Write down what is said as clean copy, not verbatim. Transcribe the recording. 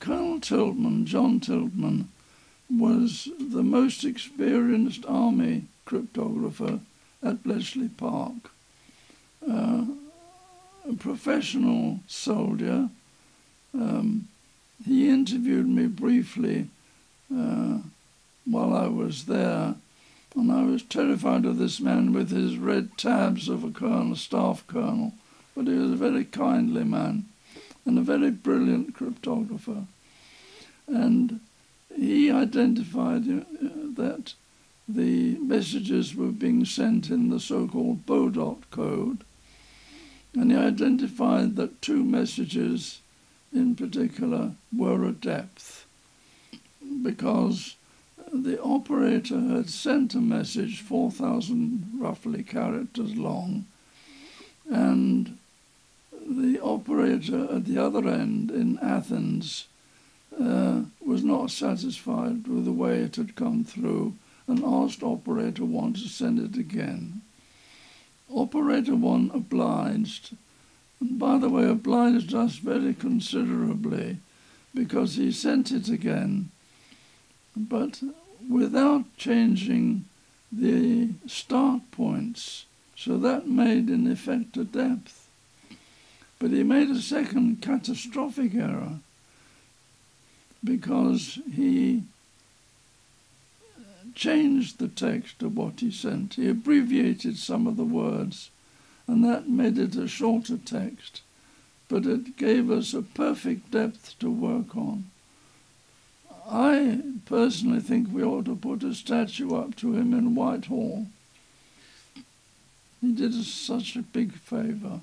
Colonel Tiltman, John Tiltman, was the most experienced army cryptographer at Bletchley Park. A professional soldier. He interviewed me briefly while I was there, and I was terrified of this man with his red tabs of a colonel, staff colonel, but he was a very kindly man and a very brilliant cryptographer. And he identified that the messages were being sent in the so-called Bodot code, and he identified that 2 messages in particular were a depth, because the operator had sent a message 4,000 roughly characters long, and the operator at the other end in Athens was not satisfied with the way it had come through and asked operator 1 to send it again. Operator 1 obliged, and by the way, obliged us very considerably, because he sent it again, but without changing the start points, so that made in effect a depth. But he made a second catastrophic error, because he changed the text of what he sent. He abbreviated some of the words, and that made it a shorter text, but it gave us a perfect depth to work on. I personally think we ought to put a statue up to him in Whitehall. He did us such a big favour.